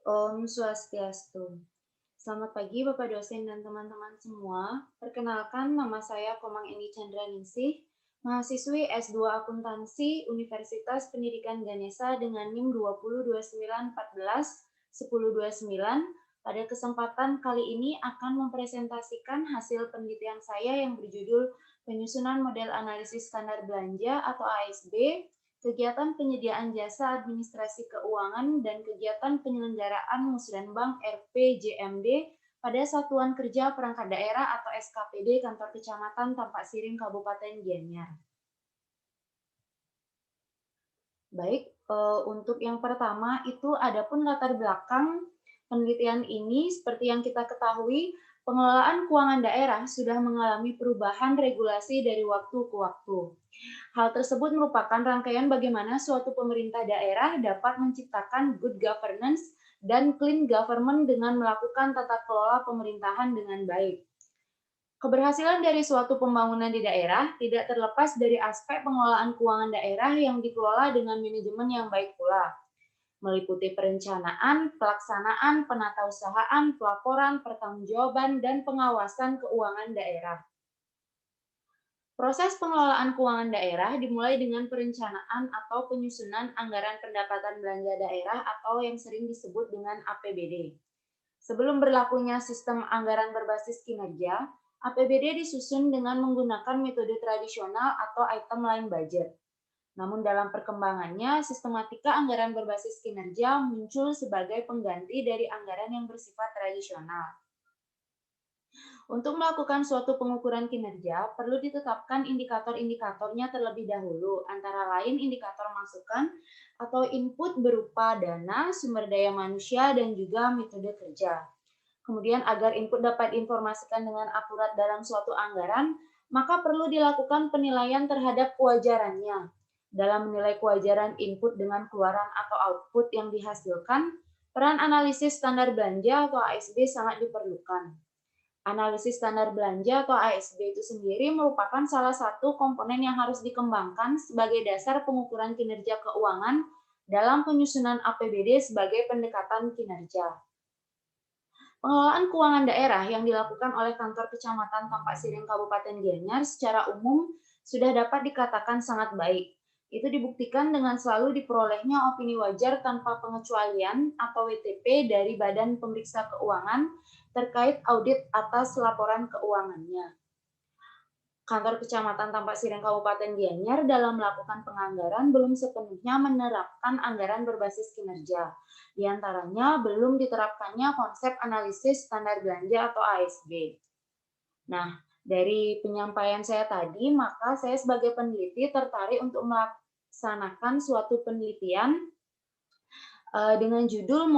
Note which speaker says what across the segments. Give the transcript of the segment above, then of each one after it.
Speaker 1: Om Swastiastu. Selamat pagi Bapak dosen dan teman-teman semua. Perkenalkan nama saya Komang Eni Chandraningsih, mahasiswi S2 Akuntansi Universitas Pendidikan Ganesha dengan NIM 2029141029. Pada kesempatan kali ini akan mempresentasikan hasil penelitian saya yang berjudul Penyusunan Model Analisis Standar Belanja atau ASB, kegiatan penyediaan jasa administrasi keuangan dan kegiatan penyelenggaraan Musrenbang RPJMD pada Satuan Kerja Perangkat Daerah atau SKPD Kantor Kecamatan Tampak Siring Kabupaten Gianyar. Baik, untuk yang pertama itu adapun latar belakang penelitian ini seperti yang kita ketahui, pengelolaan keuangan daerah sudah mengalami perubahan regulasi dari waktu ke waktu. Hal tersebut merupakan rangkaian bagaimana suatu pemerintah daerah dapat menciptakan good governance dan clean government dengan melakukan tata kelola pemerintahan dengan baik. Keberhasilan dari suatu pembangunan di daerah tidak terlepas dari aspek pengelolaan keuangan daerah yang dikelola dengan manajemen yang baik pula, meliputi perencanaan, pelaksanaan, penatausahaan, pelaporan, pertanggungjawaban, dan pengawasan keuangan daerah. Proses pengelolaan keuangan daerah dimulai dengan perencanaan atau penyusunan anggaran pendapatan belanja daerah atau yang sering disebut dengan APBD. Sebelum berlakunya sistem anggaran berbasis kinerja, APBD disusun dengan menggunakan metode tradisional atau item line budget. Namun dalam perkembangannya, sistematika anggaran berbasis kinerja muncul sebagai pengganti dari anggaran yang bersifat tradisional. Untuk melakukan suatu pengukuran kinerja, perlu ditetapkan indikator-indikatornya terlebih dahulu, antara lain indikator masukan atau input berupa dana, sumber daya manusia, dan juga metode kerja. Kemudian agar input dapat diinformasikan dengan akurat dalam suatu anggaran, maka perlu dilakukan penilaian terhadap kewajarannya. Dalam menilai kewajaran input dengan keluaran atau output yang dihasilkan, peran analisis standar belanja atau ASB sangat diperlukan. Analisis standar belanja atau ASB itu sendiri merupakan salah satu komponen yang harus dikembangkan sebagai dasar pengukuran kinerja keuangan dalam penyusunan APBD sebagai pendekatan kinerja. Pengelolaan keuangan daerah yang dilakukan oleh Kantor Kecamatan Tampak Siring Kabupaten Gianyar secara umum sudah dapat dikatakan sangat baik. Itu dibuktikan dengan selalu diperolehnya opini wajar tanpa pengecualian atau WTP dari Badan Pemeriksa Keuangan terkait audit atas laporan keuangannya. Kantor Kecamatan Tampak Siring Kabupaten Gianyar dalam melakukan penganggaran belum sepenuhnya menerapkan anggaran berbasis kinerja. Di antaranya belum diterapkannya konsep analisis standar belanja atau ASB. Nah, dari penyampaian saya tadi, maka saya sebagai peneliti tertarik untuk melaksanakan suatu penelitian dengan judul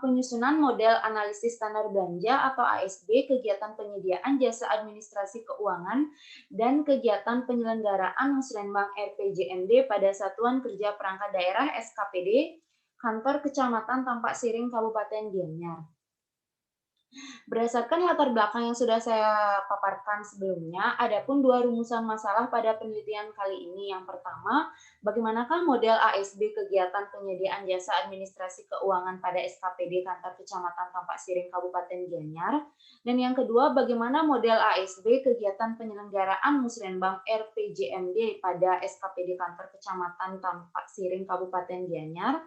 Speaker 1: penyusunan model analisis standar belanja atau ASB, kegiatan penyediaan jasa administrasi keuangan dan kegiatan penyelenggaraan Musrenbang RPJMD pada Satuan Kerja Perangkat Daerah SKPD Kantor Kecamatan Tampak Siring Kabupaten Gianyar. Berdasarkan latar belakang yang sudah saya paparkan sebelumnya, ada pun dua rumusan masalah pada penelitian kali ini. Yang pertama, bagaimanakah model ASB kegiatan penyediaan jasa administrasi keuangan pada SKPD Kantor Kecamatan Tampak Siring Kabupaten Gianyar? Dan yang kedua, bagaimana model ASB kegiatan penyelenggaraan Musrenbang RPJMD pada SKPD Kantor Kecamatan Tampak Siring Kabupaten Gianyar?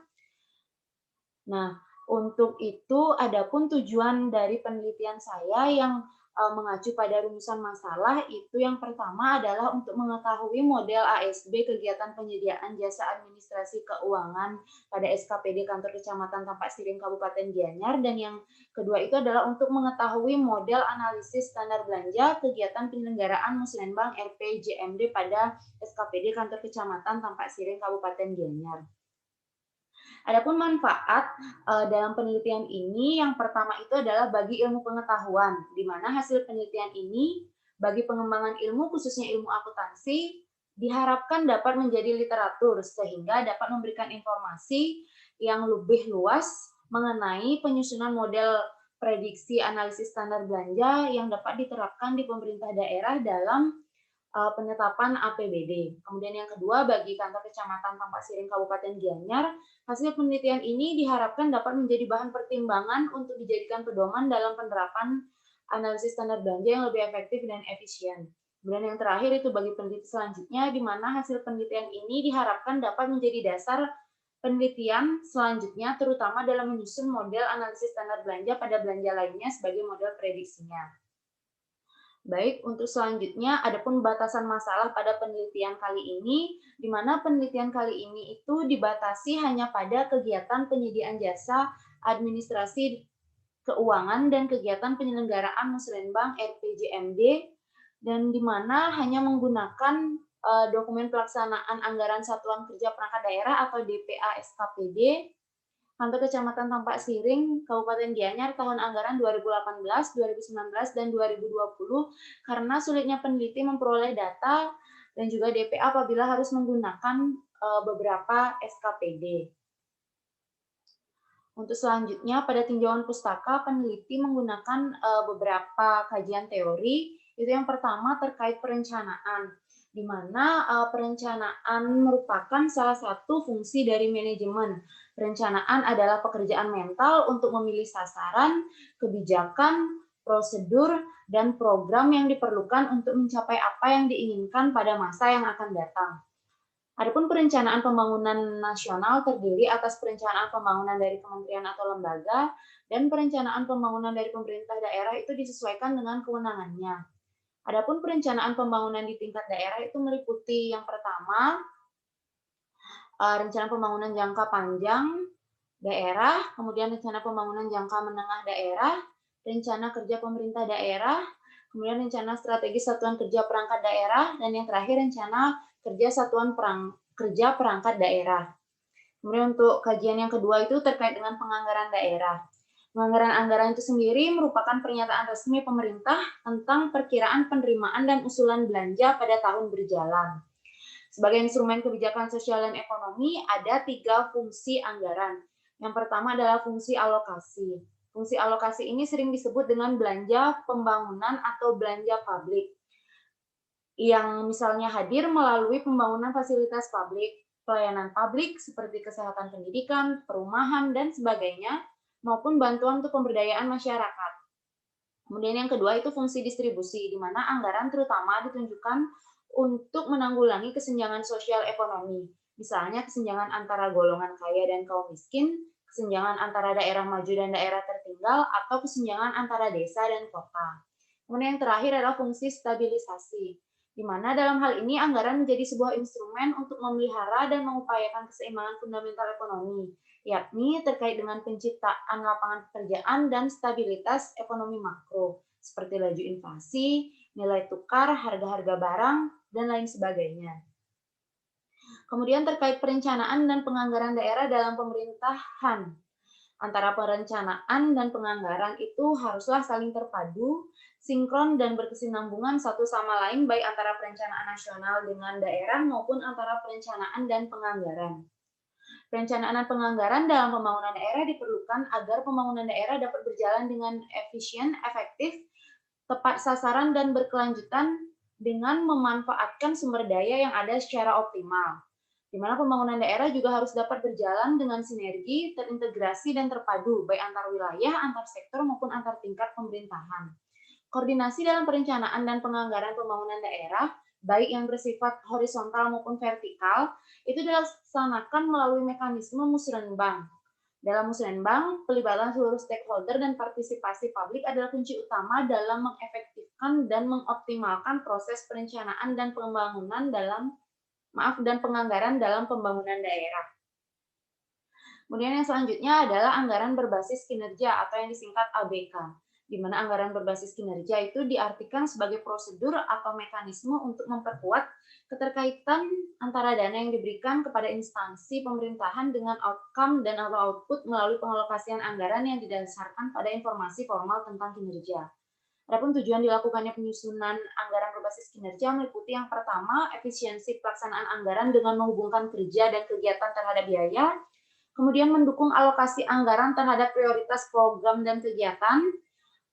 Speaker 1: Nah, untuk itu adapun tujuan dari penelitian saya yang mengacu pada rumusan masalah itu yang pertama adalah untuk mengetahui model ASB kegiatan penyediaan jasa administrasi keuangan pada SKPD Kantor Kecamatan Tampak Siring Kabupaten Gianyar, dan yang kedua itu adalah untuk mengetahui model analisis standar belanja kegiatan penyelenggaraan Musrenbang RPJMD pada SKPD Kantor Kecamatan Tampak Siring Kabupaten Gianyar. Adapun manfaat dalam penelitian ini, yang pertama itu adalah bagi ilmu pengetahuan, di mana hasil penelitian ini bagi pengembangan ilmu, khususnya ilmu akuntansi, diharapkan dapat menjadi literatur sehingga dapat memberikan informasi yang lebih luas mengenai penyusunan model prediksi analisis standar belanja yang dapat diterapkan di pemerintah daerah dalam penetapan APBD. Kemudian yang kedua, bagi kantor kecamatan Tampak Siring Kabupaten Gianyar, hasil penelitian ini diharapkan dapat menjadi bahan pertimbangan untuk dijadikan pedoman dalam penerapan analisis standar belanja yang lebih efektif dan efisien. Kemudian yang terakhir itu bagi peneliti selanjutnya, di mana hasil penelitian ini diharapkan dapat menjadi dasar penelitian selanjutnya, terutama dalam menyusun model analisis standar belanja pada belanja lainnya sebagai model prediksinya. Baik, untuk selanjutnya, adapun batasan masalah pada penelitian kali ini, di mana penelitian kali ini itu dibatasi hanya pada kegiatan penyediaan jasa administrasi keuangan dan kegiatan penyelenggaraan musrenbang RPJMD, dan di mana hanya menggunakan dokumen pelaksanaan anggaran satuan kerja perangkat daerah atau DPA SKPD, Kantor Kecamatan Tampak Siring, Kabupaten Gianyar tahun anggaran 2018, 2019, dan 2020 karena sulitnya peneliti memperoleh data dan juga DPA apabila harus menggunakan beberapa SKPD. Untuk selanjutnya, pada tinjauan pustaka, peneliti menggunakan beberapa kajian teori. Itu yang pertama terkait perencanaan, di mana perencanaan merupakan salah satu fungsi dari manajemen. Perencanaan adalah pekerjaan mental untuk memilih sasaran, kebijakan, prosedur, dan program yang diperlukan untuk mencapai apa yang diinginkan pada masa yang akan datang. Adapun perencanaan pembangunan nasional terdiri atas perencanaan pembangunan dari kementerian atau lembaga dan perencanaan pembangunan dari pemerintah daerah itu disesuaikan dengan kewenangannya. Adapun perencanaan pembangunan di tingkat daerah itu meliputi yang pertama, rencana pembangunan jangka panjang daerah, kemudian rencana pembangunan jangka menengah daerah, rencana kerja pemerintah daerah, kemudian rencana strategi satuan kerja perangkat daerah, dan yang terakhir rencana kerja satuan kerja perangkat daerah. Kemudian untuk kajian yang kedua itu terkait dengan penganggaran daerah. Penganggaran anggaran itu sendiri merupakan pernyataan resmi pemerintah tentang perkiraan penerimaan dan usulan belanja pada tahun berjalan. Sebagai instrumen kebijakan sosial dan ekonomi, ada 3 fungsi anggaran. Yang pertama adalah fungsi alokasi. Fungsi alokasi ini sering disebut dengan belanja pembangunan atau belanja publik, yang misalnya hadir melalui pembangunan fasilitas publik, pelayanan publik seperti kesehatan pendidikan, perumahan, dan sebagainya, maupun bantuan untuk pemberdayaan masyarakat. Kemudian yang kedua itu fungsi distribusi, di mana anggaran terutama ditunjukkan untuk menanggulangi kesenjangan sosial ekonomi, misalnya kesenjangan antara golongan kaya dan kaum miskin, kesenjangan antara daerah maju dan daerah tertinggal, atau kesenjangan antara desa dan kota. Kemudian yang terakhir adalah fungsi stabilisasi, di mana dalam hal ini anggaran menjadi sebuah instrumen untuk memelihara dan mengupayakan keseimbangan fundamental ekonomi, yakni terkait dengan penciptaan lapangan pekerjaan dan stabilitas ekonomi makro, seperti laju inflasi, nilai tukar, harga-harga barang, dan lain sebagainya. Kemudian terkait perencanaan dan penganggaran daerah dalam pemerintahan. Antara perencanaan dan penganggaran itu haruslah saling terpadu, sinkron, dan berkesinambungan satu sama lain, baik antara perencanaan nasional dengan daerah maupun antara perencanaan dan penganggaran. Perencanaan dan penganggaran dalam pembangunan daerah diperlukan agar pembangunan daerah dapat berjalan dengan efisien, efektif, tepat sasaran, dan berkelanjutan dengan memanfaatkan sumber daya yang ada secara optimal. Di mana pembangunan daerah juga harus dapat berjalan dengan sinergi, terintegrasi, dan terpadu, baik antar wilayah, antar sektor, maupun antar tingkat pemerintahan. Koordinasi dalam perencanaan dan penganggaran pembangunan daerah, baik yang bersifat horizontal maupun vertikal, itu dilaksanakan melalui mekanisme musrenbang. Dalam musrenbang, pelibatan seluruh stakeholder dan partisipasi publik adalah kunci utama dalam mengefektifkan dan mengoptimalkan proses perencanaan dan pembangunan dan penganggaran dalam pembangunan daerah. Kemudian yang selanjutnya adalah anggaran berbasis kinerja atau yang disingkat ABK, di mana anggaran berbasis kinerja itu diartikan sebagai prosedur atau mekanisme untuk memperkuat keterkaitan antara dana yang diberikan kepada instansi pemerintahan dengan outcome dan atau output melalui pengalokasian anggaran yang didasarkan pada informasi formal tentang kinerja. Adapun tujuan dilakukannya penyusunan anggaran berbasis kinerja meliputi yang pertama, efisiensi pelaksanaan anggaran dengan menghubungkan kerja dan kegiatan terhadap biaya, kemudian mendukung alokasi anggaran terhadap prioritas program dan kegiatan,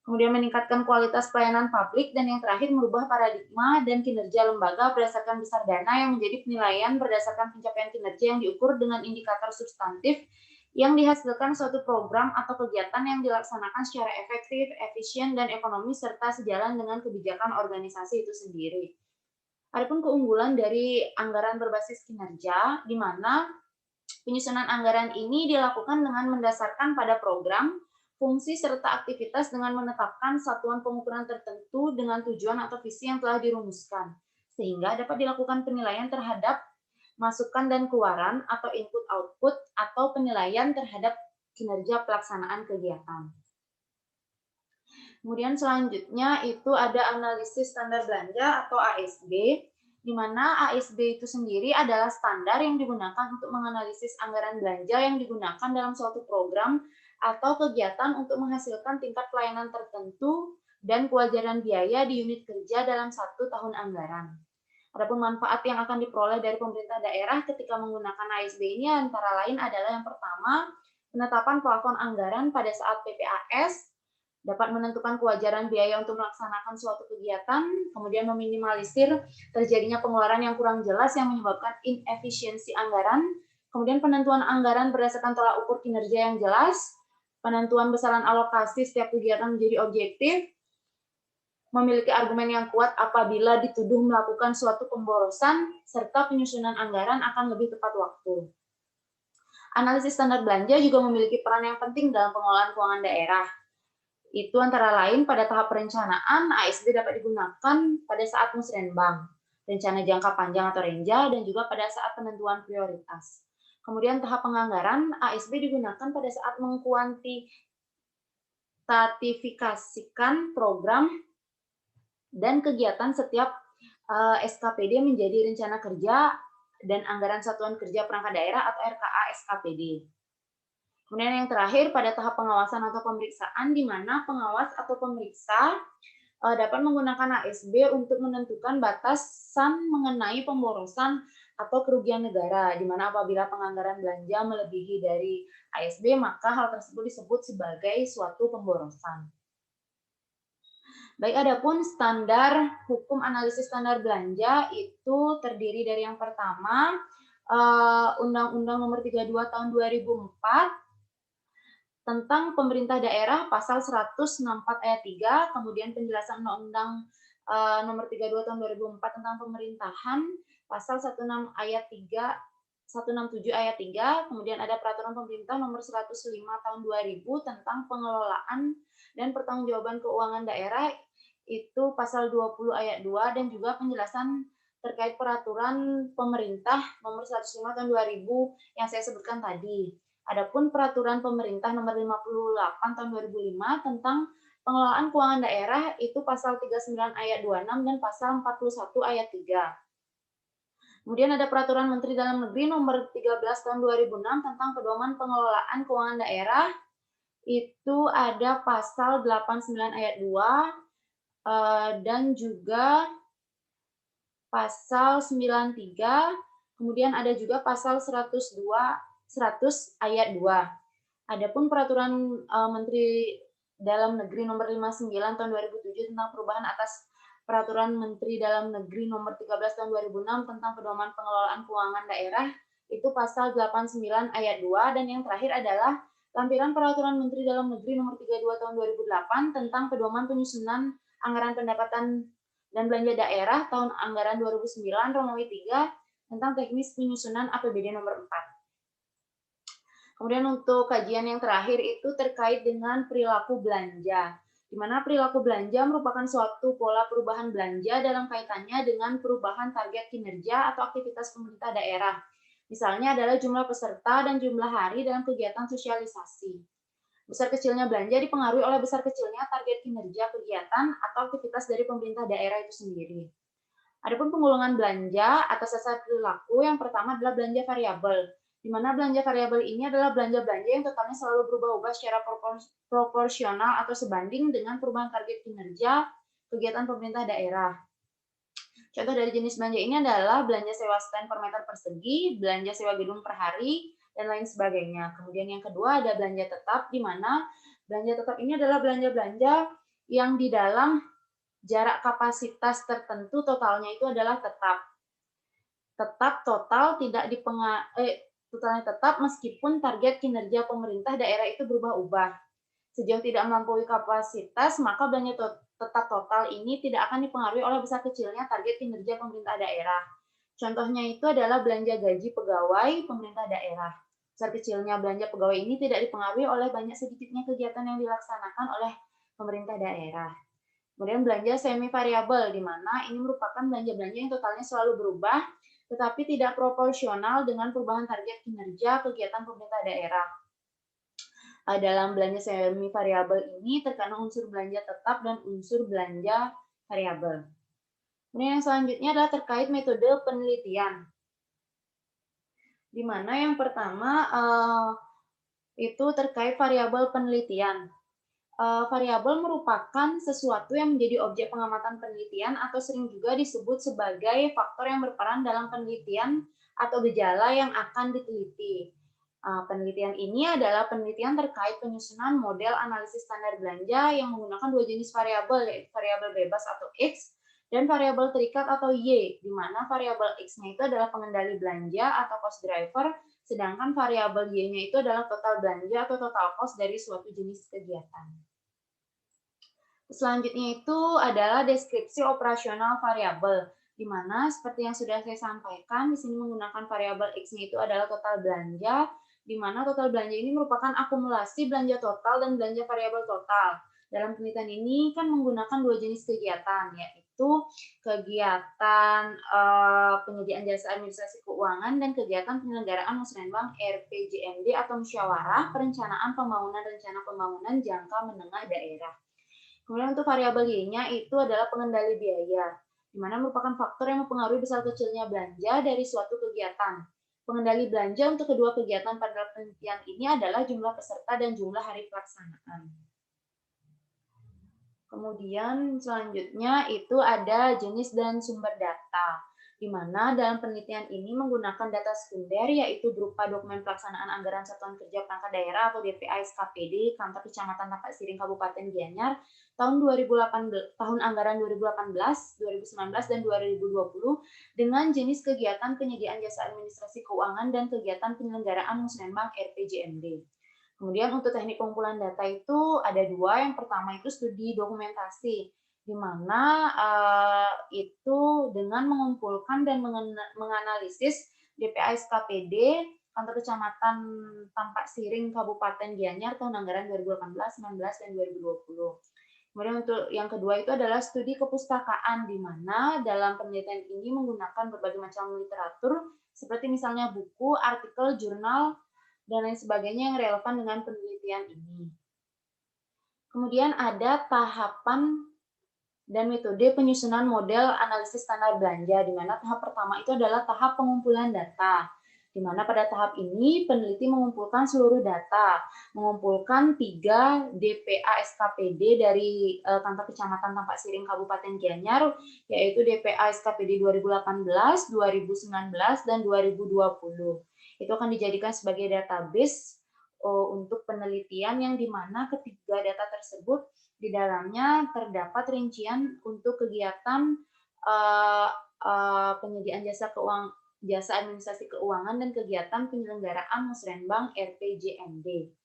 Speaker 1: Kemudian meningkatkan kualitas pelayanan publik, dan yang terakhir merubah paradigma dan kinerja lembaga berdasarkan besar dana yang menjadi penilaian berdasarkan pencapaian kinerja yang diukur dengan indikator substantif yang dihasilkan suatu program atau kegiatan yang dilaksanakan secara efektif, efisien, dan ekonomis serta sejalan dengan kebijakan organisasi itu sendiri. Adapun keunggulan dari anggaran berbasis kinerja, di mana penyusunan anggaran ini dilakukan dengan mendasarkan pada program, fungsi, serta aktivitas dengan menetapkan satuan pengukuran tertentu dengan tujuan atau visi yang telah dirumuskan, sehingga dapat dilakukan penilaian terhadap masukan dan keluaran atau input-output atau penilaian terhadap kinerja pelaksanaan kegiatan. Kemudian selanjutnya itu ada analisis standar belanja atau ASB, di mana ASB itu sendiri adalah standar yang digunakan untuk menganalisis anggaran belanja yang digunakan dalam suatu program atau kegiatan untuk menghasilkan tingkat pelayanan tertentu dan kewajaran biaya di unit kerja dalam satu tahun anggaran. Adapun manfaat yang akan diperoleh dari pemerintah daerah ketika menggunakan ASB ini antara lain adalah yang pertama, penetapan plafon anggaran pada saat PPAS, dapat menentukan kewajaran biaya untuk melaksanakan suatu kegiatan, kemudian meminimalisir terjadinya pengeluaran yang kurang jelas yang menyebabkan inefisiensi anggaran, kemudian penentuan anggaran berdasarkan tolak ukur kinerja yang jelas, penentuan besaran alokasi setiap kegiatan menjadi objektif, memiliki argumen yang kuat apabila dituduh melakukan suatu pemborosan, serta penyusunan anggaran akan lebih tepat waktu. Analisis standar belanja juga memiliki peran yang penting dalam pengelolaan keuangan daerah. Itu antara lain pada tahap perencanaan, ASB dapat digunakan pada saat musrenbang, rencana jangka panjang atau renja, dan juga pada saat penentuan prioritas. Kemudian tahap penganggaran, ASB digunakan pada saat mengkuantitatifikasikan program dan kegiatan setiap SKPD menjadi rencana kerja dan anggaran satuan kerja perangkat daerah atau RKA SKPD. Kemudian yang terakhir pada tahap pengawasan atau pemeriksaan, di mana pengawas atau pemeriksa dapat menggunakan ASB untuk menentukan batasan mengenai pemborosan atau kerugian negara, di mana apabila penganggaran belanja melebihi dari ASB, maka hal tersebut disebut sebagai suatu pemborosan. Baik, adapun standar hukum analisis standar belanja itu terdiri dari yang pertama, Undang-Undang Nomor 32 Tahun 2004 tentang pemerintah daerah pasal 164 ayat 3, kemudian penjelasan Undang-Undang Nomor 32 Tahun 2004 tentang pemerintahan pasal 16 ayat 3, 167 ayat 3, kemudian ada peraturan pemerintah nomor 105 tahun 2000 tentang pengelolaan dan pertanggungjawaban keuangan daerah, itu pasal 20 ayat 2, dan juga penjelasan terkait peraturan pemerintah nomor 105 tahun 2000 yang saya sebutkan tadi. Adapun peraturan pemerintah nomor 58 tahun 2005 tentang pengelolaan keuangan daerah, itu pasal 39 ayat 26 dan pasal 41 ayat 3. Kemudian ada peraturan Menteri Dalam Negeri nomor 13 tahun 2006 tentang pedoman pengelolaan keuangan daerah, itu ada pasal 89 ayat 2 dan juga pasal 93, kemudian ada juga pasal 100 ayat 2. Adapun peraturan Menteri Dalam Negeri nomor 59 tahun 2007 tentang perubahan atas peraturan Menteri Dalam Negeri nomor 13 tahun 2006 tentang pedoman pengelolaan keuangan daerah, itu pasal 89 ayat 2, dan yang terakhir adalah lampiran peraturan Menteri Dalam Negeri nomor 32 tahun 2008 tentang pedoman penyusunan anggaran pendapatan dan belanja daerah tahun anggaran 2009 Romawi 3 tentang teknis penyusunan APBD nomor 4. Kemudian untuk kajian yang terakhir itu terkait dengan perilaku belanja, di mana perilaku belanja merupakan suatu pola perubahan belanja dalam kaitannya dengan perubahan target kinerja atau aktivitas pemerintah daerah. Misalnya adalah jumlah peserta dan jumlah hari dalam kegiatan sosialisasi. Besar kecilnya belanja dipengaruhi oleh besar kecilnya target kinerja kegiatan atau aktivitas dari pemerintah daerah itu sendiri. Adapun penggolongan belanja atas dasar perilaku, yang pertama adalah belanja variabel, di mana belanja variabel ini adalah belanja-belanja yang totalnya selalu berubah-ubah secara proporsional atau sebanding dengan perubahan target kinerja kegiatan pemerintah daerah. Contoh dari jenis belanja ini adalah belanja sewa stand per meter persegi, belanja sewa gedung per hari, dan lain sebagainya. Kemudian yang kedua ada belanja tetap, di mana belanja tetap ini adalah belanja-belanja yang di dalam jarak kapasitas tertentu totalnya itu adalah tetap. Tetap total tidak totalnya tetap meskipun target kinerja pemerintah daerah itu berubah-ubah. Sejauh tidak melampaui kapasitas, maka belanja tetap total ini tidak akan dipengaruhi oleh besar kecilnya target kinerja pemerintah daerah. Contohnya itu adalah belanja gaji pegawai pemerintah daerah. Besar kecilnya belanja pegawai ini tidak dipengaruhi oleh banyak sedikitnya kegiatan yang dilaksanakan oleh pemerintah daerah. Kemudian belanja semi variabel, di mana ini merupakan belanja-belanja yang totalnya selalu berubah, tetapi tidak proporsional dengan perubahan target kinerja kegiatan pemerintah daerah. Dalam belanja semi variabel ini terkandung unsur belanja tetap dan unsur belanja variabel. Kemudian yang selanjutnya adalah terkait metode penelitian, di mana yang pertama itu terkait variabel penelitian. Variabel merupakan sesuatu yang menjadi objek pengamatan penelitian atau sering juga disebut sebagai faktor yang berperan dalam penelitian atau gejala yang akan diteliti. Penelitian ini adalah penelitian terkait penyusunan model analisis standar belanja yang menggunakan dua jenis variabel, yaitu variabel bebas atau X dan variabel terikat atau Y, di mana variabel X-nya itu adalah pengendali belanja atau cost driver, sedangkan variabel Y-nya itu adalah total belanja atau total cost dari suatu jenis kegiatan. Selanjutnya itu adalah deskripsi operasional variabel, di mana seperti yang sudah saya sampaikan, di sini menggunakan variabel X-nya itu adalah total belanja, di mana total belanja ini merupakan akumulasi belanja total dan belanja variabel total. Dalam penelitian ini kan menggunakan dua jenis kegiatan, yaitu kegiatan penyediaan jasa administrasi keuangan dan kegiatan penyelenggaraan musrenbang RPJMD atau musyawarah perencanaan pembangunan rencana pembangunan jangka menengah daerah. Kemudian untuk variabel Y-nya itu adalah pengendali biaya, di mana merupakan faktor yang mempengaruhi besar kecilnya belanja dari suatu kegiatan. Pengendali belanja untuk kedua kegiatan pada penelitian ini adalah jumlah peserta dan jumlah hari pelaksanaan. Kemudian selanjutnya itu ada jenis dan sumber data, di mana dalam penelitian ini menggunakan data sekunder yaitu berupa dokumen pelaksanaan anggaran satuan kerja perangkat daerah atau DPA SKPD kantor kecamatan Tampak Siring Kabupaten Gianyar tahun 2018, tahun anggaran 2018, 2019 dan 2020 dengan jenis kegiatan penyediaan jasa administrasi keuangan dan kegiatan penyelenggaraan musrenbang RPJMD. Kemudian untuk teknik pengumpulan data itu ada dua. Yang pertama itu studi dokumentasi, di mana itu dengan mengumpulkan dan menganalisis DPA SKPD kantor kecamatan Tampak Siring Kabupaten Gianyar tahun anggaran 2018, 19 dan 2020. Kemudian untuk yang kedua itu adalah studi kepustakaan, di mana dalam penelitian ini menggunakan berbagai macam literatur seperti misalnya buku, artikel, jurnal, dan lain sebagainya yang relevan dengan penelitian ini. Kemudian ada tahapan dan metode penyusunan model analisis standar belanja, di mana tahap pertama itu adalah tahap pengumpulan data, di mana pada tahap ini peneliti mengumpulkan seluruh data, mengumpulkan 3 DPA SKPD dari kantor kecamatan Tampak Siring Kabupaten Gianyar, yaitu DPA SKPD 2018, 2019, dan 2020. Itu akan dijadikan sebagai database untuk penelitian yang dimana ketiga data tersebut di dalamnya terdapat rincian untuk kegiatan penyediaan jasa administrasi keuangan dan kegiatan penyelenggaraan musrenbang RPJMD.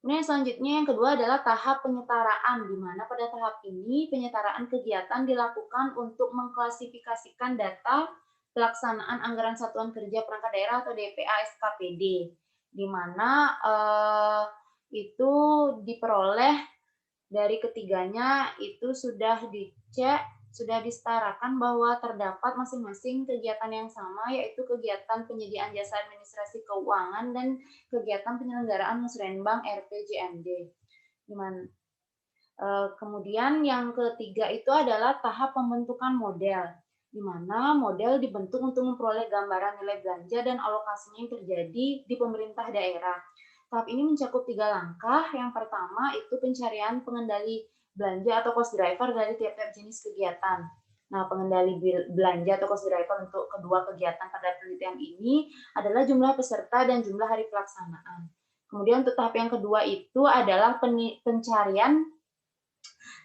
Speaker 1: Kemudian selanjutnya yang kedua adalah tahap penyetaraan, di mana pada tahap ini penyetaraan kegiatan dilakukan untuk mengklasifikasikan data pelaksanaan anggaran satuan kerja perangkat daerah atau DPA SKPD, di mana itu diperoleh dari ketiganya itu sudah dicek, sudah disetarakan bahwa terdapat masing-masing kegiatan yang sama, yaitu kegiatan penyediaan jasa administrasi keuangan dan kegiatan penyelenggaraan musrenbang RPJMD. Kemudian yang ketiga itu adalah tahap pembentukan model, di mana model dibentuk untuk memperoleh gambaran nilai belanja dan alokasinya yang terjadi di pemerintah daerah. Tahap ini mencakup 3 langkah. Yang pertama itu pencarian pengendali belanja atau cost driver dari tiap-tiap jenis kegiatan. Nah, pengendali belanja atau cost driver untuk kedua kegiatan pada penelitian ini adalah jumlah peserta dan jumlah hari pelaksanaan. Kemudian untuk tahap yang kedua itu adalah pencarian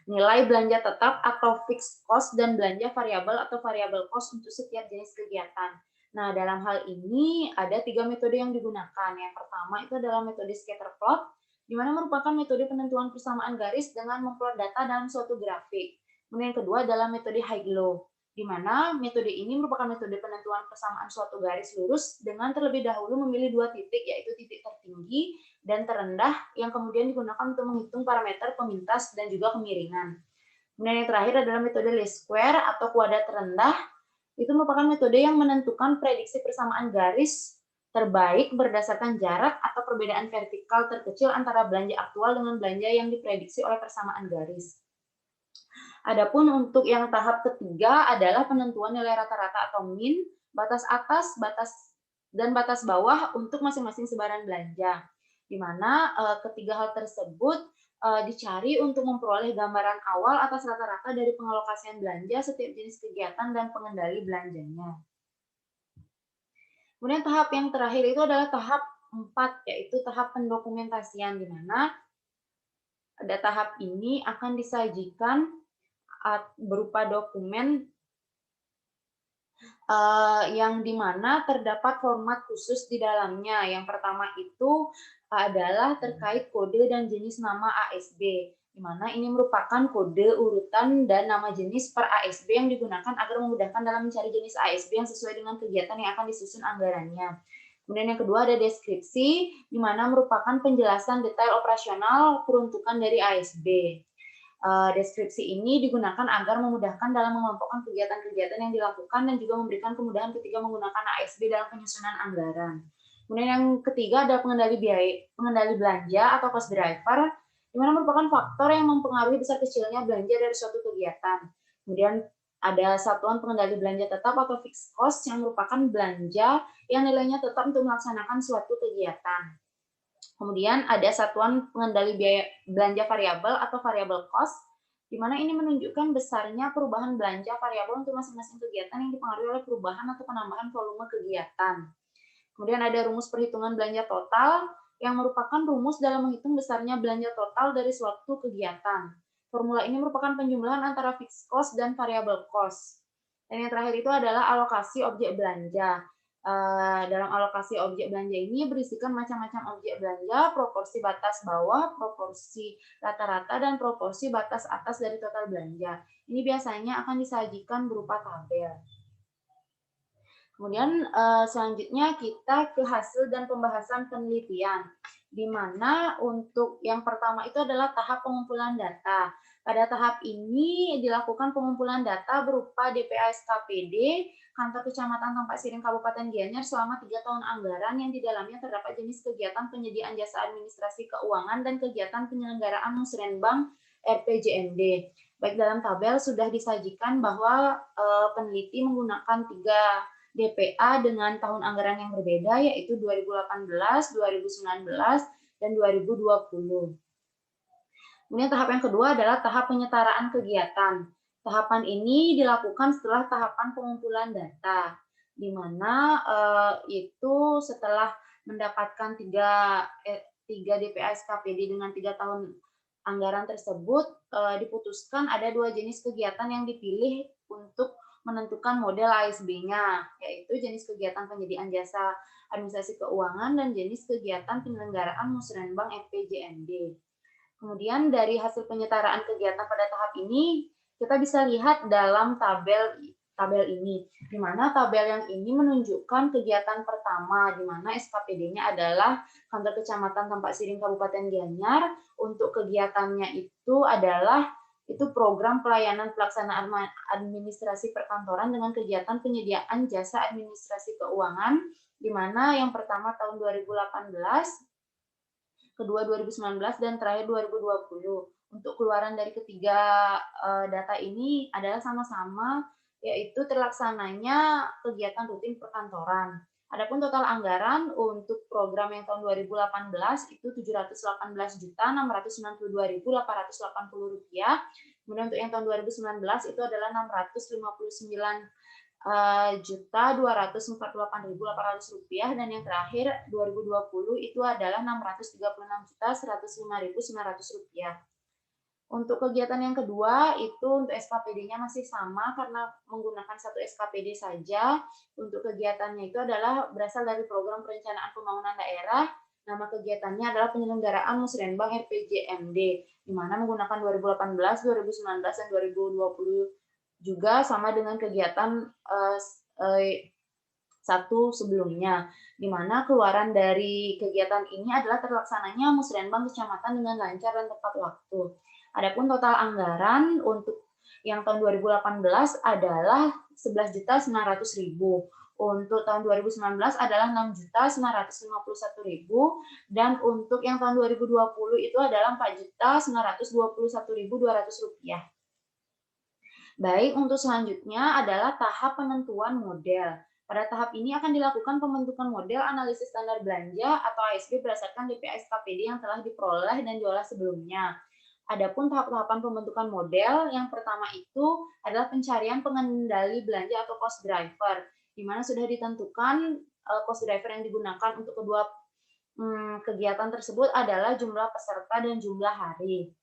Speaker 1: nilai belanja tetap atau fixed cost, dan belanja variabel atau variable cost untuk setiap jenis kegiatan. Nah, dalam hal ini ada 3 metode yang digunakan. Yang pertama itu adalah metode scatter plot, di mana merupakan metode penentuan persamaan garis dengan memplot data dalam suatu grafik. Kemudian yang kedua adalah metode high-low, di mana metode ini merupakan metode penentuan persamaan suatu garis lurus dengan terlebih dahulu memilih 2 titik, yaitu titik tertinggi dan terendah, yang kemudian digunakan untuk menghitung parameter pemintas dan juga kemiringan. Kemudian yang terakhir adalah metode least square atau kuadrat terendah. Itu merupakan metode yang menentukan prediksi persamaan garis terbaik berdasarkan jarak atau perbedaan vertikal terkecil antara belanja aktual dengan belanja yang diprediksi oleh persamaan garis. Adapun untuk yang tahap ketiga adalah penentuan nilai rata-rata atau min, batas atas, dan batas bawah untuk masing-masing sebaran belanja. Di mana ketiga hal tersebut dicari untuk memperoleh gambaran awal atas rata-rata dari pengalokasian belanja setiap jenis kegiatan dan pengendali belanjanya. Kemudian tahap yang terakhir itu adalah tahap 4, yaitu tahap pendokumentasian, di mana pada tahap ini akan disajikan berupa dokumen yang dimana terdapat format khusus di dalamnya. Yang pertama itu adalah terkait kode dan jenis nama ASB, di mana ini merupakan kode urutan dan nama jenis per ASB yang digunakan agar memudahkan dalam mencari jenis ASB yang sesuai dengan kegiatan yang akan disusun anggarannya. Kemudian yang kedua ada deskripsi, di mana merupakan penjelasan detail operasional peruntukan dari ASB. Deskripsi ini digunakan agar memudahkan dalam mengelompokkan kegiatan-kegiatan yang dilakukan dan juga memberikan kemudahan ketika menggunakan ASB dalam penyusunan anggaran. Kemudian yang ketiga adalah pengendali belanja atau cost driver, di mana merupakan faktor yang mempengaruhi besar kecilnya belanja dari suatu kegiatan. Kemudian ada satuan pengendali belanja tetap atau fixed cost, yang merupakan belanja yang nilainya tetap untuk melaksanakan suatu kegiatan. Kemudian ada satuan pengendali biaya belanja variabel atau variable cost, di mana ini menunjukkan besarnya perubahan belanja variabel untuk masing-masing kegiatan yang dipengaruhi oleh perubahan atau penambahan volume kegiatan. Kemudian ada rumus perhitungan belanja total, yang merupakan rumus dalam menghitung besarnya belanja total dari suatu kegiatan. Formula ini merupakan penjumlahan antara fixed cost dan variable cost. Dan yang terakhir itu adalah alokasi objek belanja. Dalam alokasi objek belanja ini berisikan macam-macam objek belanja, proporsi batas bawah, proporsi rata-rata, dan proporsi batas atas dari total belanja. Ini biasanya akan disajikan berupa tabel. Kemudian selanjutnya kita ke hasil dan pembahasan penelitian, di mana untuk yang pertama itu adalah tahap pengumpulan data. Pada tahap ini dilakukan pengumpulan data berupa DPA SKPD, Kantor Kecamatan Tampak Siring Kabupaten Gianyar selama 3 tahun anggaran, yang di dalamnya terdapat jenis kegiatan penyediaan jasa administrasi keuangan dan kegiatan penyelenggaraan musrenbang RPJMD. Baik, dalam tabel sudah disajikan bahwa peneliti menggunakan 3 DPA dengan tahun anggaran yang berbeda, yaitu 2018, 2019, dan 2020. Kemudian tahap yang kedua adalah tahap penyetaraan kegiatan. Tahapan ini dilakukan setelah tahapan pengumpulan data, di mana itu setelah mendapatkan 3 DPA SKPD dengan 3 tahun anggaran tersebut, diputuskan ada 2 jenis kegiatan yang dipilih untuk menentukan model ASB-nya, yaitu jenis kegiatan penyediaan jasa administrasi keuangan dan jenis kegiatan penyelenggaraan musrenbang FPJMD. Kemudian dari hasil penyetaraan kegiatan pada tahap ini, kita bisa lihat dalam tabel ini, di mana tabel yang ini menunjukkan kegiatan pertama, di mana SKPD-nya adalah Kantor Kecamatan Tampak Siring Kabupaten Gianyar. Untuk kegiatannya itu adalah program pelayanan pelaksanaan administrasi perkantoran dengan kegiatan penyediaan jasa administrasi keuangan, di mana yang pertama tahun 2018, kedua 2019, dan terakhir 2020. Untuk keluaran dari ketiga data ini adalah sama-sama, yaitu terlaksananya kegiatan rutin perkantoran. Adapun total anggaran untuk program yang tahun 2018 itu Rp718.692.880. Kemudian untuk yang tahun 2019 itu adalah Rp659.248.800, dan yang terakhir 2020 itu adalah Rp636.105.900. Untuk kegiatan yang kedua itu untuk SKPD-nya masih sama karena menggunakan satu SKPD saja. Untuk kegiatannya itu adalah berasal dari Program Perencanaan Pembangunan Daerah. Nama kegiatannya adalah penyelenggaraan Musrenbang RPJMD, di mana menggunakan 2018, 2019, dan 2020 juga sama dengan kegiatan satu sebelumnya, di mana keluaran dari kegiatan ini adalah terlaksananya Musrenbang Kecamatan dengan lancar dan tepat waktu. Adapun total anggaran untuk yang tahun 2018 adalah 11.900.000. Untuk tahun 2019 adalah 6.951.000 dan untuk yang tahun 2020 itu adalah 4.921.200 rupiah. Baik, untuk selanjutnya adalah tahap penentuan model. Pada tahap ini akan dilakukan pembentukan model analisis standar belanja atau ASB berdasarkan DPA SKPD yang telah diperoleh dan diolah sebelumnya. Adapun tahap-tahapan pembentukan model, yang pertama itu adalah pencarian pengendali belanja atau cost driver, di mana sudah ditentukan cost driver yang digunakan untuk kedua kegiatan tersebut adalah jumlah peserta dan jumlah hari.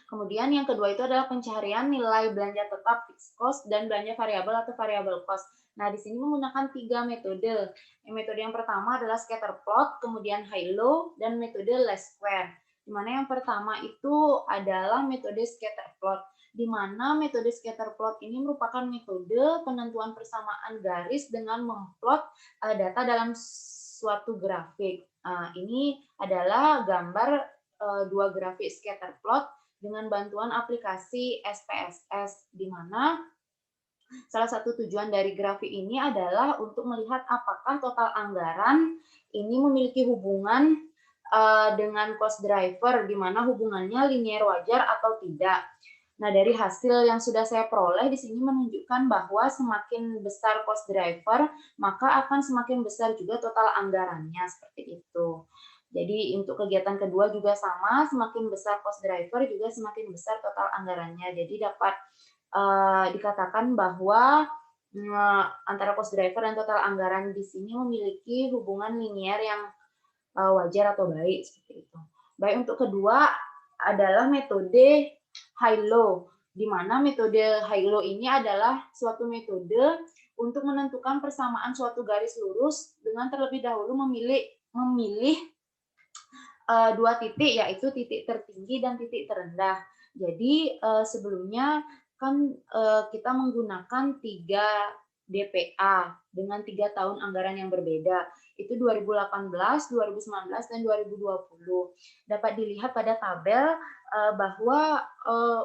Speaker 1: Kemudian yang kedua itu adalah pencarian nilai belanja tetap fixed cost dan belanja variabel atau variable cost. Nah, di sini menggunakan 3 metode. Metode yang pertama adalah scatter plot, kemudian high-low, dan metode least square. Di mana yang pertama itu adalah metode scatter plot, di mana metode scatter plot ini merupakan metode penentuan persamaan garis dengan memplot data dalam suatu grafik. Ini adalah gambar dua grafik scatter plot dengan bantuan aplikasi SPSS, di mana salah satu tujuan dari grafik ini adalah untuk melihat apakah total anggaran ini memiliki hubungan dengan cost driver, di mana hubungannya linear wajar atau tidak. Nah, dari hasil yang sudah saya peroleh di sini menunjukkan bahwa semakin besar cost driver, maka akan semakin besar juga total anggarannya, seperti itu. Jadi untuk kegiatan kedua juga sama, semakin besar cost driver juga semakin besar total anggarannya. Jadi dapat dikatakan bahwa antara cost driver dan total anggaran di sini memiliki hubungan linear yang wajar atau baik, seperti itu. Baik, untuk kedua adalah metode high-low, di mana metode high-low ini adalah suatu metode untuk menentukan persamaan suatu garis lurus dengan terlebih dahulu memilih dua titik, yaitu titik tertinggi dan titik terendah. Jadi sebelumnya kan kita menggunakan 3 DPA dengan 3 tahun anggaran yang berbeda. Itu 2018, 2019, dan 2020. Dapat dilihat pada tabel bahwa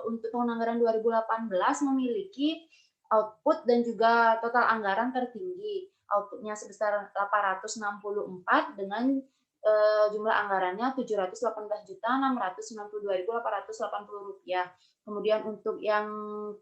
Speaker 1: untuk tahun anggaran 2018 memiliki output dan juga total anggaran tertinggi. Outputnya sebesar 864 dengan jumlah anggarannya Rp718.692.880. Kemudian untuk yang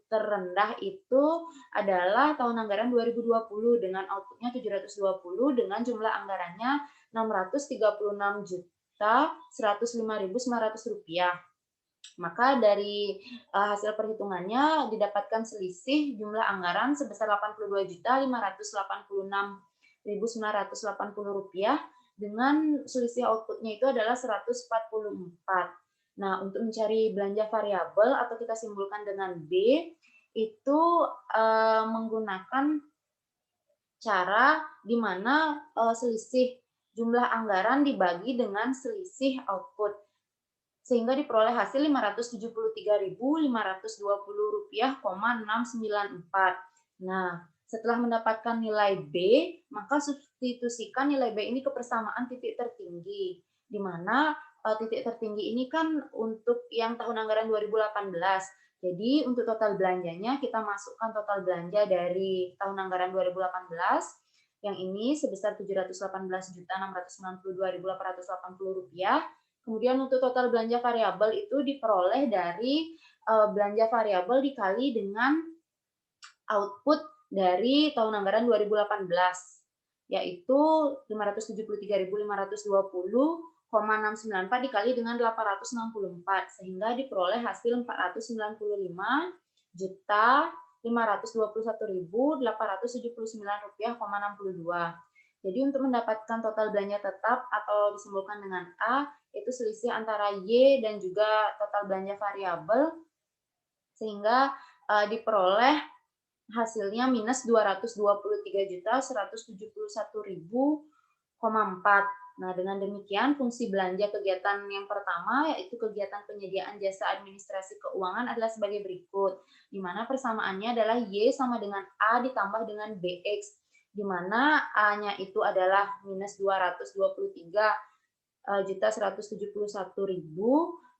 Speaker 1: terendah itu adalah tahun anggaran 2020 dengan outputnya 720 dengan jumlah anggarannya Rp636.105.900. Maka dari hasil perhitungannya didapatkan selisih jumlah anggaran sebesar Rp82.586.980 dengan selisih outputnya itu adalah 144. Nah, untuk mencari belanja variabel atau kita simpulkan dengan B, itu menggunakan cara di mana selisih jumlah anggaran dibagi dengan selisih output, sehingga diperoleh hasil Rp573.520,694. Nah, setelah mendapatkan nilai B, maka substitusikan nilai B ini ke persamaan titik tertinggi, di mana titik tertinggi ini kan untuk yang tahun anggaran 2018. Jadi untuk total belanjanya kita masukkan total belanja dari tahun anggaran 2018 yang ini sebesar Rp718.692.880. Kemudian untuk total belanja variabel itu diperoleh dari belanja variabel dikali dengan output dari tahun anggaran 2018, yaitu 573.520,694 dikali dengan 864, sehingga diperoleh hasil 495.521.879 rupiah,62. Jadi untuk mendapatkan total belanja tetap atau disimbolkan dengan A, itu selisih antara Y dan juga total belanja variabel, sehingga diperoleh hasilnya minus 223.171.000,4. Nah, dengan demikian fungsi belanja kegiatan yang pertama, yaitu kegiatan penyediaan jasa administrasi keuangan adalah sebagai berikut, di mana persamaannya adalah Y sama dengan A ditambah dengan BX, di mana A-nya itu adalah minus 223.171.000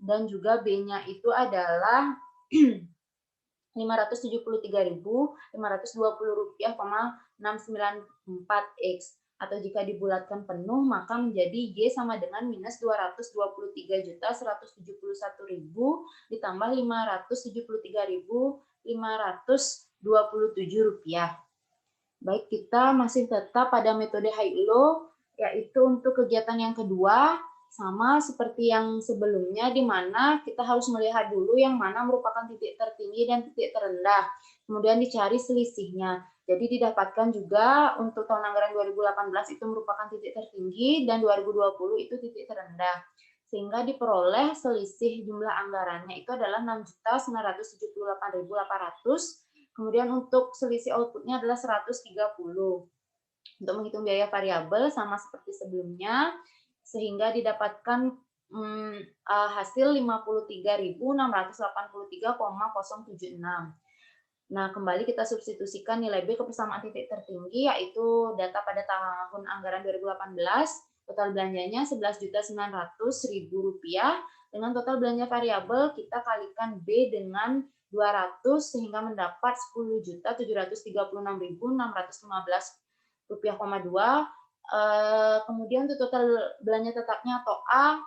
Speaker 1: dan juga B-nya itu adalah 573.520 rupiah, 694x, atau jika dibulatkan penuh maka menjadi Y sama dengan minus 223.171.000 ditambah 573.527 rupiah. Baik, kita masih tetap pada metode High-Low, yaitu untuk kegiatan yang kedua, sama seperti yang sebelumnya, di mana kita harus melihat dulu yang mana merupakan titik tertinggi dan titik terendah, kemudian dicari selisihnya. Jadi didapatkan juga untuk tahun anggaran 2018 itu merupakan titik tertinggi dan 2020 itu titik terendah. Sehingga diperoleh selisih jumlah anggarannya itu adalah 6.978.800. Kemudian untuk selisih outputnya adalah 130. Untuk menghitung biaya variabel sama seperti sebelumnya, sehingga didapatkan hasil 53.683,076. Nah, kembali kita substitusikan nilai B ke persamaan titik tertinggi, yaitu data pada tahun anggaran 2018, total belanjanya Rp11.900.000, dengan total belanja variabel kita kalikan B dengan 200 sehingga mendapat Rp10.736.615,2. Kemudian untuk total belanja tetapnya atau A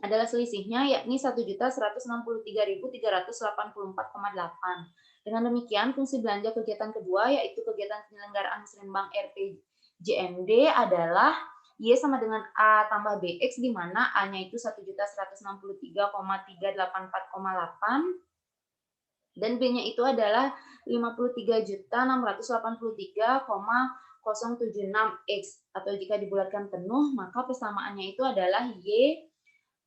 Speaker 1: adalah selisihnya, yakni Rp1.163.384,8. Dengan demikian, fungsi belanja kegiatan kedua, yaitu kegiatan penyelenggaraan Musrenbang RPJMD adalah Y sama dengan A tambah BX, di mana A-nya itu 1.163,384,8 dan B-nya itu adalah 53.683,076x, atau jika dibulatkan penuh maka persamaannya itu adalah Y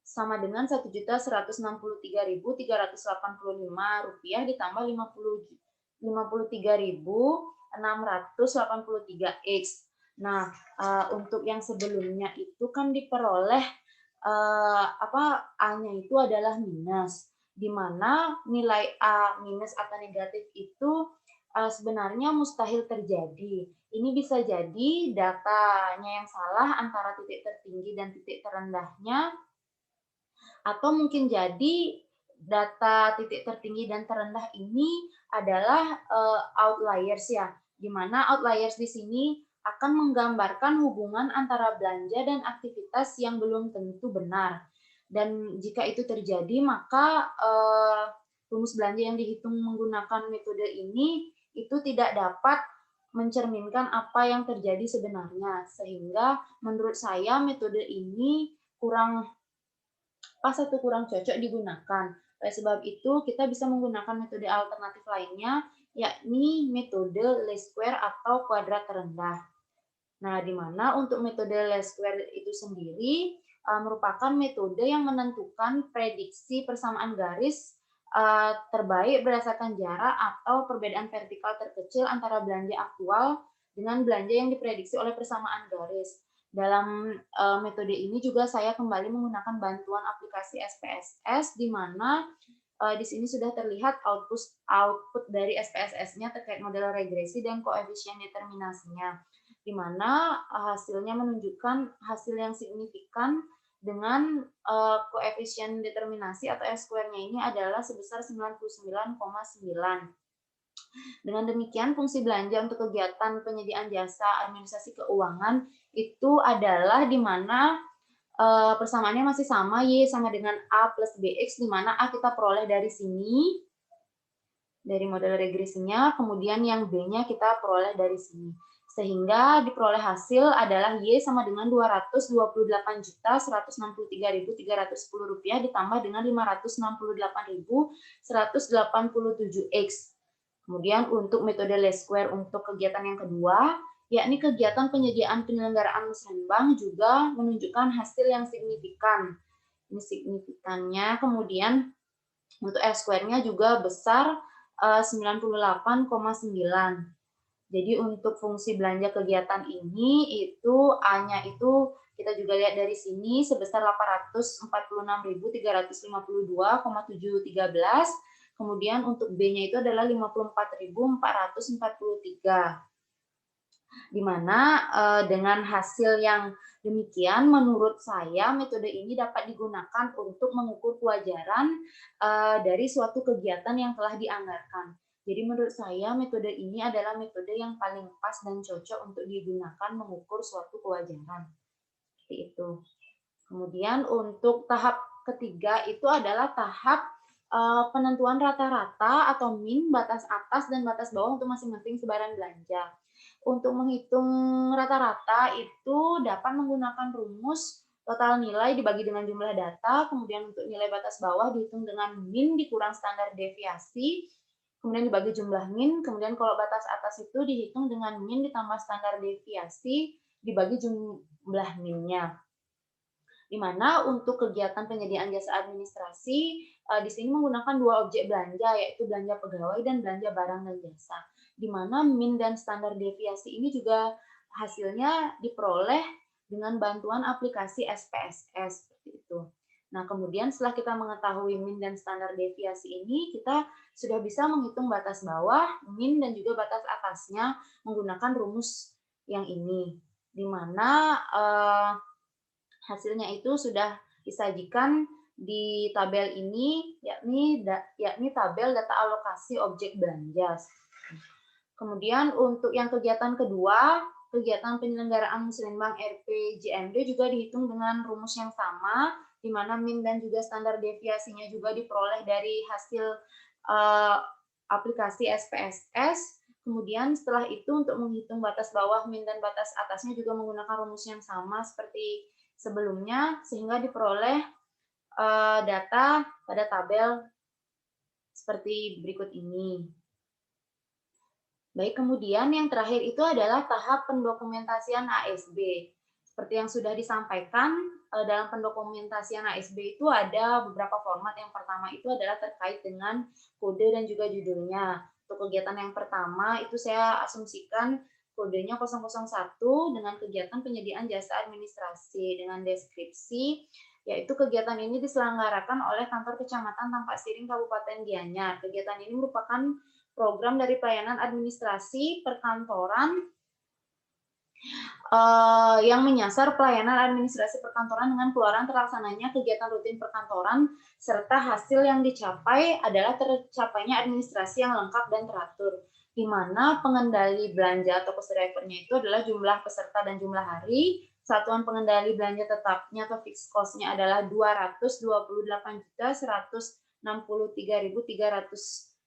Speaker 1: sama dengan Rp1.163.385 ditambah 53.683x. Nah, untuk yang sebelumnya itu kan diperoleh A-nya itu adalah minus, di mana nilai A minus atau negatif itu sebenarnya mustahil terjadi. Ini bisa jadi datanya yang salah antara titik tertinggi dan titik terendahnya, atau mungkin jadi data titik tertinggi dan terendah ini adalah outliers ya, di mana outliers di sini akan menggambarkan hubungan antara belanja dan aktivitas yang belum tentu benar. Dan jika itu terjadi, maka rumus belanja yang dihitung menggunakan metode ini itu tidak dapat mencerminkan apa yang terjadi sebenarnya. Sehingga menurut saya metode ini kurang cocok digunakan. Oleh sebab itu, kita bisa menggunakan metode alternatif lainnya, yakni metode least square atau kuadrat terendah. Nah, di mana untuk metode least square itu sendiri merupakan metode yang menentukan prediksi persamaan garis terbaik berdasarkan jarak atau perbedaan vertikal terkecil antara belanja aktual dengan belanja yang diprediksi oleh persamaan garis. Dalam metode ini juga saya kembali menggunakan bantuan aplikasi SPSS, di mana di sini sudah terlihat output dari SPSS-nya terkait model regresi dan koefisien determinasinya, di mana hasilnya menunjukkan hasil yang signifikan dengan koefisien determinasi atau S-square-nya ini adalah sebesar 99,9. Dengan demikian, fungsi belanja untuk kegiatan penyediaan jasa administrasi keuangan itu adalah di mana persamaannya masih sama, Y sama dengan A plus BX, di mana A kita peroleh dari sini, dari model regresinya, kemudian yang B-nya kita peroleh dari sini. Sehingga diperoleh hasil adalah Y sama dengan Rp228.163.310 ditambah dengan 568.187X. Kemudian untuk metode least square untuk kegiatan yang kedua, yakni kegiatan penyelenggaraan musrenbang juga menunjukkan hasil yang signifikan. Ini signifikannya, kemudian untuk R-square-nya juga besar 98,9. Jadi untuk fungsi belanja kegiatan ini itu A-nya itu kita juga lihat dari sini sebesar 846.352,713. Kemudian untuk B-nya itu adalah 54.443. Di mana dengan hasil yang demikian, menurut saya metode ini dapat digunakan untuk mengukur kewajaran dari suatu kegiatan yang telah dianggarkan. Jadi menurut saya metode ini adalah metode yang paling pas dan cocok untuk digunakan mengukur suatu kewajaran. Seperti itu. Kemudian untuk tahap ketiga itu adalah tahap penentuan rata-rata atau min, batas atas dan batas bawah untuk masing-masing sebaran belanja. Untuk menghitung rata-rata itu dapat menggunakan rumus total nilai dibagi dengan jumlah data, kemudian untuk nilai batas bawah dihitung dengan min dikurang standar deviasi, kemudian dibagi jumlah min, kemudian kalau batas atas itu dihitung dengan min ditambah standar deviasi dibagi jumlah minnya. Di mana untuk kegiatan penyediaan jasa administrasi di sini menggunakan dua objek belanja, yaitu belanja pegawai dan belanja barang dan jasa. Di mana min dan standar deviasi ini juga hasilnya diperoleh dengan bantuan aplikasi SPSS seperti itu. Nah, kemudian setelah kita mengetahui min dan standar deviasi ini, kita sudah bisa menghitung batas bawah, min dan juga batas atasnya menggunakan rumus yang ini. Di mana hasilnya itu sudah disajikan di tabel ini, yakni tabel data alokasi objek belanja. Kemudian untuk yang kegiatan kedua, kegiatan penyelenggaraan musrenbang RPJMD juga dihitung dengan rumus yang sama, di mana min dan juga standar deviasinya juga diperoleh dari hasil aplikasi SPSS. Kemudian setelah itu untuk menghitung batas bawah, min, dan batas atasnya juga menggunakan rumus yang sama seperti sebelumnya, sehingga diperoleh data pada tabel seperti berikut ini. Baik, kemudian yang terakhir itu adalah tahap pendokumentasian ASB. Seperti yang sudah disampaikan, dalam pendokumentasian ASB itu ada beberapa format. Yang pertama itu adalah terkait dengan kode dan juga judulnya. Untuk kegiatan yang pertama itu saya asumsikan kodenya 001 dengan kegiatan penyediaan jasa administrasi dengan deskripsi, yaitu kegiatan ini diselenggarakan oleh kantor kecamatan Tampak Siring Kabupaten Gianyar. Kegiatan ini merupakan program dari pelayanan administrasi perkantoran yang menyasar pelayanan administrasi perkantoran dengan keluaran terlaksananya kegiatan rutin perkantoran, serta hasil yang dicapai adalah tercapainya administrasi yang lengkap dan teratur, di mana pengendali belanja atau cost driver-nya itu adalah jumlah peserta dan jumlah hari. Satuan pengendali belanja tetapnya atau fixed cost-nya adalah 228.163.310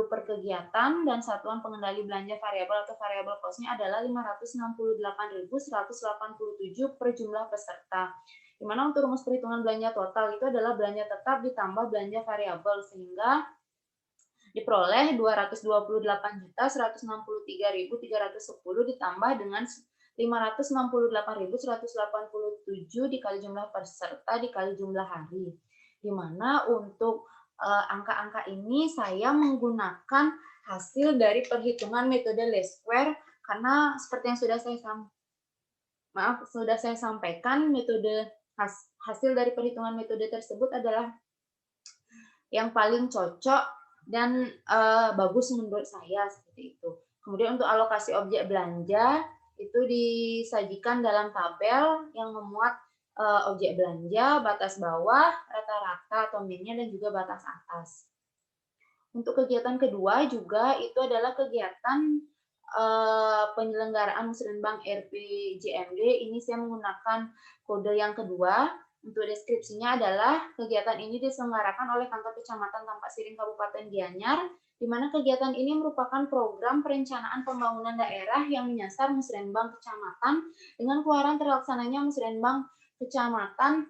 Speaker 1: per kegiatan, dan satuan pengendali belanja variabel atau variable cost-nya adalah 568.187 per jumlah peserta. Di mana untuk rumus perhitungan belanja total itu adalah belanja tetap ditambah belanja variabel, sehingga diperoleh 228.163.310 ditambah dengan 568.187 dikali jumlah peserta dikali jumlah hari. Di mana untuk angka-angka ini saya menggunakan hasil dari perhitungan metode least square, karena seperti yang sudah saya sampaikan, metode hasil dari perhitungan metode tersebut adalah yang paling cocok dan bagus menurut saya seperti itu. Kemudian untuk alokasi objek belanja itu disajikan dalam tabel yang memuat objek belanja, batas bawah, rata-rata atau minnya, dan juga batas atas. Untuk kegiatan kedua juga itu adalah kegiatan penyelenggaraan musrenbang RPJMD. Ini saya menggunakan kode yang kedua. Untuk deskripsinya adalah kegiatan ini diselenggarakan oleh kantor kecamatan Tampak Siring Kabupaten Gianyar, di mana kegiatan ini merupakan program perencanaan pembangunan daerah yang menyasar musrenbang kecamatan dengan keluaran terlaksananya musrenbang kecamatan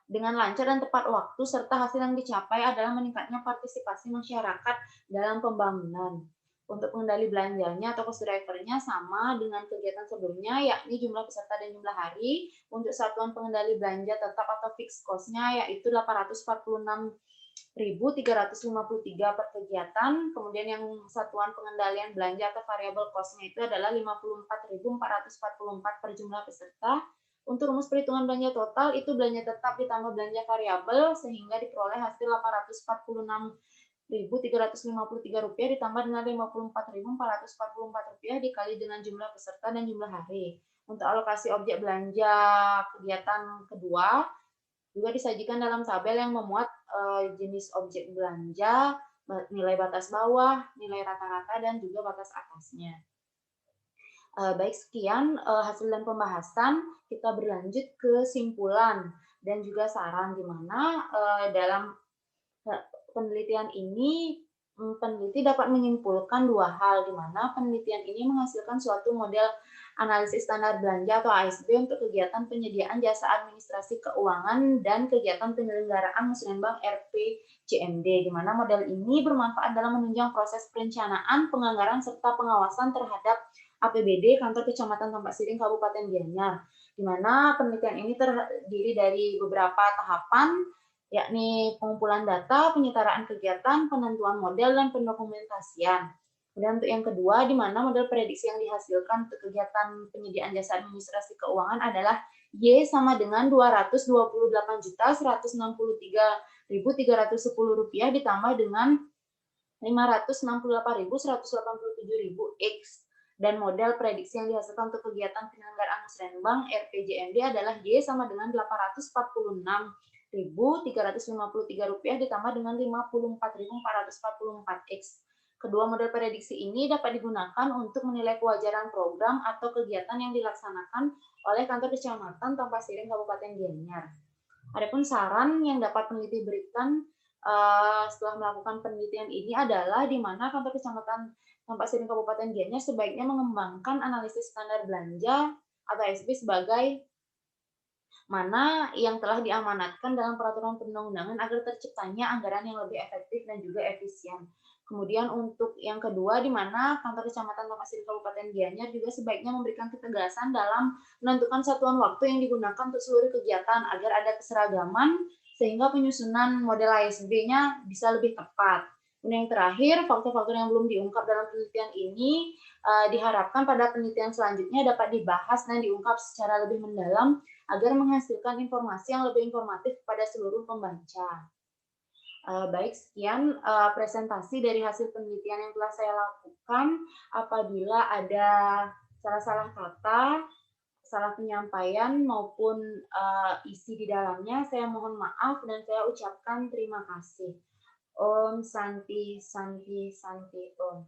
Speaker 1: dengan lancar dan tepat waktu, serta hasil yang dicapai adalah meningkatnya partisipasi masyarakat dalam pembangunan. Untuk pengendali belanjanya atau cost driver-nya sama dengan kegiatan sebelumnya, yakni jumlah peserta dan jumlah hari. Untuk satuan pengendali belanja tetap atau fixed cost-nya yaitu 846.353 per kegiatan. Kemudian yang satuan pengendalian belanja atau variable cost-nya itu adalah 54.444 per jumlah peserta. Untuk rumus perhitungan belanja total itu belanja tetap ditambah belanja variabel sehingga diperoleh hasil 846.353 rupiah ditambah dengan 54.444 rupiah dikali dengan jumlah peserta dan jumlah hari. Untuk alokasi objek belanja kegiatan kedua juga disajikan dalam tabel yang memuat jenis objek belanja, nilai batas bawah, nilai rata-rata, dan juga batas atasnya. Baik, sekian hasil dan pembahasan. Kita berlanjut ke kesimpulan dan juga saran, di mana dalam penelitian ini peneliti dapat menyimpulkan dua hal, di mana penelitian ini menghasilkan suatu model analisis standar belanja atau ASB untuk kegiatan penyediaan jasa administrasi keuangan dan kegiatan penyelenggaraan musrenbang RPJMD, di mana model ini bermanfaat dalam menunjang proses perencanaan, penganggaran, serta pengawasan terhadap APBD Kantor Kecamatan Tampak Siring Kabupaten Gianyar, di mana penelitian ini terdiri dari beberapa tahapan, yakni pengumpulan data, penyetaraan kegiatan, penentuan model, dan pendokumentasian. Kemudian untuk yang kedua, di mana model prediksi yang dihasilkan untuk kegiatan penyediaan jasa administrasi keuangan adalah Y sama dengan Rp288.163.310 ditambah dengan Rp568.187.000 dan model prediksi yang dihasilkan untuk kegiatan penyelenggaraan musrenbang RPJMD adalah Y sama dengan Rp846.353 ditambah dengan Rp54.444. Kedua model prediksi ini dapat digunakan untuk menilai kewajaran program atau kegiatan yang dilaksanakan oleh Kantor Kecamatan Tampak Siring Kabupaten Gianyar. Adapun saran yang dapat peneliti berikan setelah melakukan penelitian ini adalah di mana Kantor Kecamatan Tampak Siring Kabupaten Gianyar sebaiknya mengembangkan analisis standar belanja atau ASB sebagai mana yang telah diamanatkan dalam peraturan perundang-undangan agar terciptanya anggaran yang lebih efektif dan juga efisien. Kemudian untuk yang kedua, di mana Kantor Kecamatan Tampak Siring Kabupaten Gianyar juga sebaiknya memberikan ketegasan dalam menentukan satuan waktu yang digunakan untuk seluruh kegiatan agar ada keseragaman sehingga penyusunan model ASB-nya bisa lebih tepat. Kemudian yang terakhir, faktor-faktor yang belum diungkap dalam penelitian ini diharapkan pada penelitian selanjutnya dapat dibahas dan diungkap secara lebih mendalam agar menghasilkan informasi yang lebih informatif kepada seluruh pembaca. Baik, sekian presentasi dari hasil penelitian yang telah saya lakukan. Apabila ada salah-salah kata, salah penyampaian maupun isi di dalamnya, saya mohon maaf dan saya ucapkan terima kasih. Om Santi Santi Santi Om.